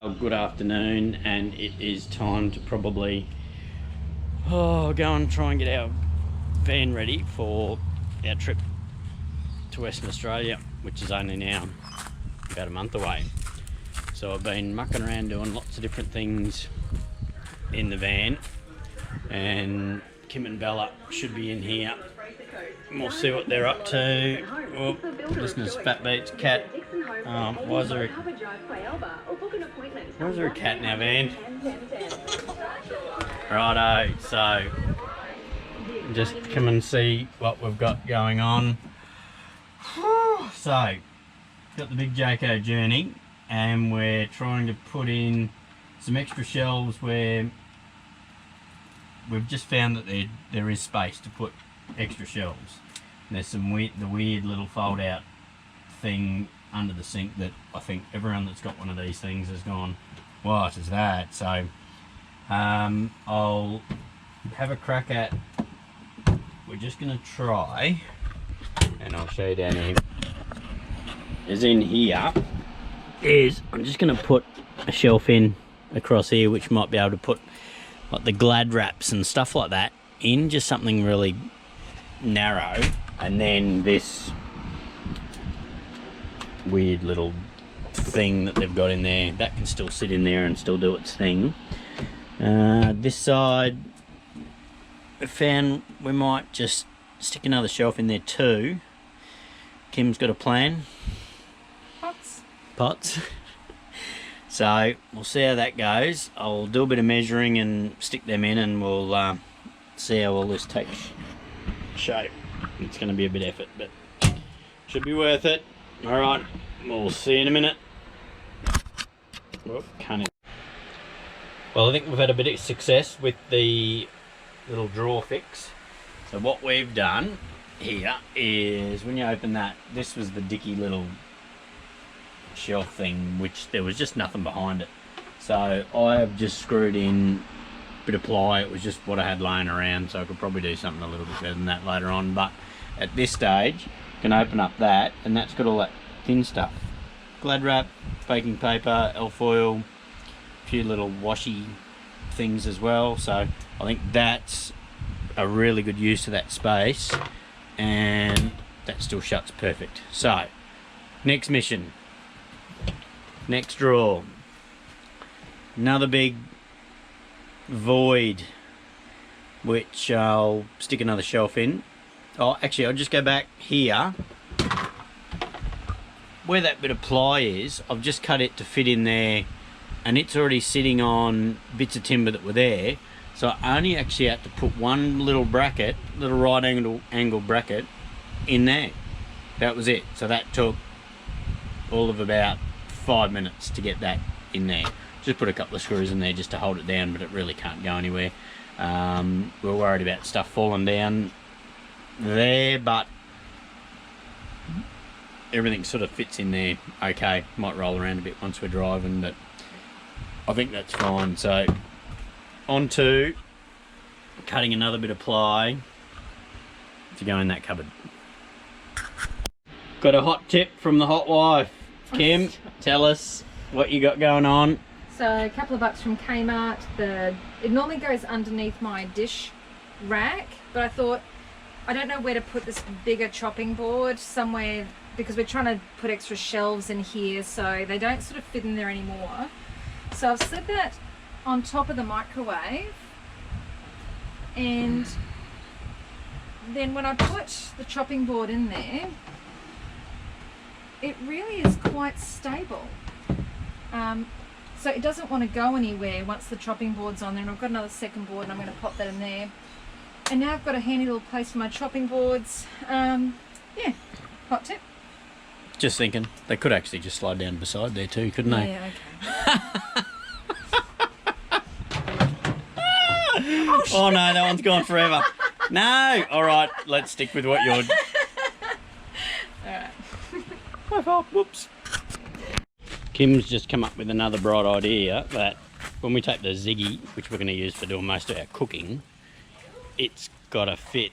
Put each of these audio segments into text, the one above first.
Good afternoon, and it is time to probably go and try and get our van ready for our trip to Western Australia, which is only now about a month away. So I've been mucking around doing lots of different things in the van, and Kim and Bella should be in here and we'll see what they're up to. Oh, listeners, Fat Beats cat. Why is there a cat in our van? Righto, so just come and see what we've got going on. So, got the big Jayco journey, and we're trying to put in some extra shelves where we've just found that there is space to put extra shelves. And there's some weird little fold out thing under the sink that I think everyone that's got one of these things has gone, what is that? So I'll have a crack at, we're just going to try, and I'll show you down here, is in here is, I'm just going to put a shelf in across here which might be able to put like the Glad wraps and stuff like that in, just something really narrow, and then this weird little thing that they've got in there that can still sit in there and still do its thing. This side I found we might just stick another shelf in there too. Kim's got a plan. Pots. So we'll see how that goes. I'll do a bit of measuring and stick them in, and we'll see how all this takes shape. It's going to be a bit of effort, but should be worth it. Alright, we'll see you in a minute. Oh, well, I think we've had a bit of success with the little drawer fix. So what we've done here is, when you open that, this was the dicky little shelf thing, which there was just nothing behind it. So I have just screwed in a bit of ply. It was just what I had laying around, so I could probably do something a little bit better than that later on. But at this stage, you can open up that, and that's got all that thin stuff. Glad wrap, baking paper, alfoil, a few little washy things as well. So I think that's a really good use of that space, and that still shuts perfect. So next mission, next drawer, another big void which I'll stick another shelf in. Oh, actually, I'll just go back here where that bit of ply is. I've just cut it to fit in there, and it's already sitting on bits of timber that were there, so I only actually had to put one little bracket, little right angle bracket in there. That was it. So that took all of about 5 minutes to get that in there. Just put a couple of screws in there just to hold it down, but it really can't go anywhere. We're worried about stuff falling down there, but everything sort of fits in there okay. Might roll around a bit once we're driving, but I think that's fine. So on to cutting another bit of ply to go in that cupboard. Got a hot tip from the hot wife. Kim, tell us what you got going on. So a couple of bucks from Kmart. It normally goes underneath my dish rack, but I thought, I don't know where to put this bigger chopping board, somewhere, because we're trying to put extra shelves in here, so they don't sort of fit in there anymore. So I've set that on top of the microwave, and then when I put the chopping board in there, it really is quite stable. So it doesn't want to go anywhere once the chopping board's on there, and I've got another second board and I'm going to pop that in there. And now I've got a handy little place for my chopping boards. Yeah, hot tip. Just thinking, they could actually just slide down beside there too, couldn't they? Yeah, okay. Oh no, that one's gone forever. No! Alright, let's stick with what you're... Alright. My fault, whoops. Kim's just come up with another bright idea that when we take the Ziggy, which we're going to use for doing most of our cooking, it's got to fit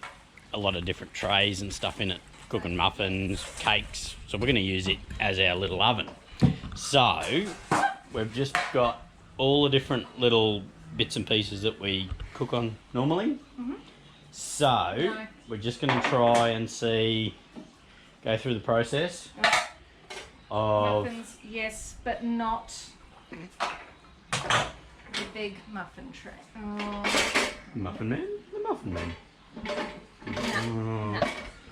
a lot of different trays and stuff in it, cooking muffins, cakes, so we're going to use it as our little oven. So we've just got all the different little bits and pieces that we cook on normally. So we're just going to try and go through the process of muffins. Yes, but not the big muffin tray. Oh. Muffin Man? The Muffin Man.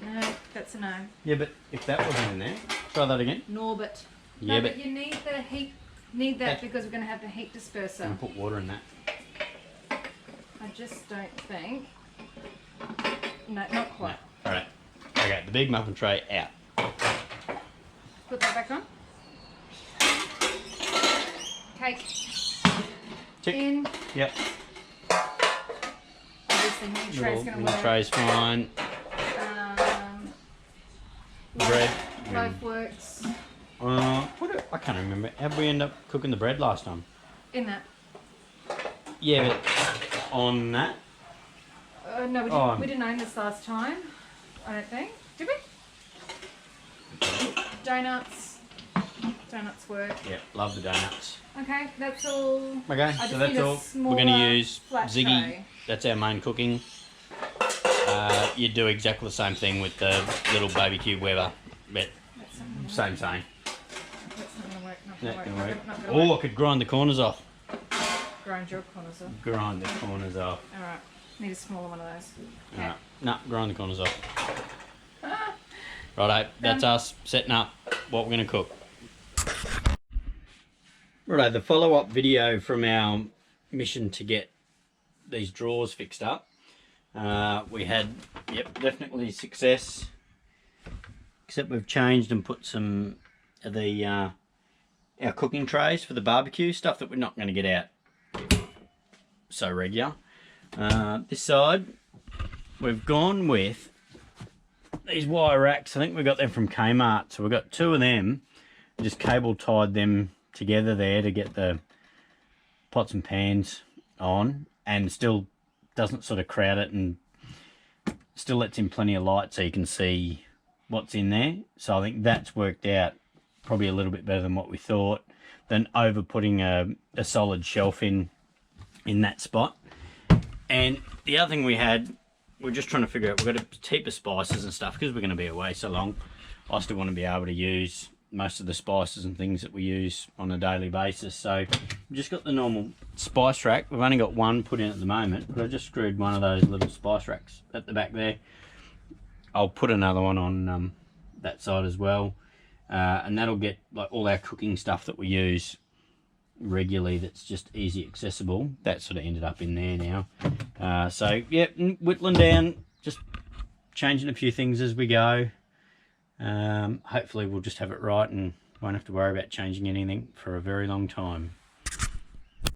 No, that's a no. Yeah, but if that wasn't in there, try that again. Norbert. Yeah, no, but you need the heat. Need that because we're going to have the heat disperser. And put water in that. I just don't think. No, not quite. No. Alright. Okay, the big muffin tray out. Put that back on. Cake. Tick. In. Yep. Obviously, new tray's going to work. Tray's fine. Bread. Loaf works. I can't remember. How did we end up cooking the bread last time? In that. Yeah, but on that? No, we didn't own this last time. I don't think. Did we? Donuts. Donuts work. Yeah, love the donuts. Okay, that's all. Okay, so that's all. We're going to use Ziggy. Tray. That's our main cooking. You do exactly the same thing with the little BBQ Weber, but same. That's not going to work. Not gonna work. Oh, I could grind the corners off. Grind your corners off. Grind the corners off. Alright, need a smaller one of those. Okay. Alright, no, grind the corners off. Righto, that's us setting up what we're going to cook. Righto, the follow-up video from our mission to get these drawers fixed up. We had, definitely success. Except we've changed and put some of the our cooking trays for the barbecue, stuff that we're not going to get out so regular. This side, we've gone with these wire racks. I think we got them from Kmart. So we've got two of them. Just cable tied them together there to get the pots and pans on, and still doesn't sort of crowd it, and still lets in plenty of light so you can see what's in there. So I think that's worked out probably a little bit better than what we thought, than over putting a solid shelf in that spot. And the other thing we're just trying to figure out, we've got a heap of spices and stuff because we're going to be away so long. I still want to be able to use most of the spices and things that we use on a daily basis. So we've just got the normal spice rack. We've only got one put in at the moment, but I just screwed one of those little spice racks at the back there. I'll put another one on that side as well, and that'll get like all our cooking stuff that we use regularly that's just easy accessible. That sort of ended up in there now. So yeah, whittling down, just changing a few things as we go. Hopefully we'll just have it right and won't have to worry about changing anything for a very long time.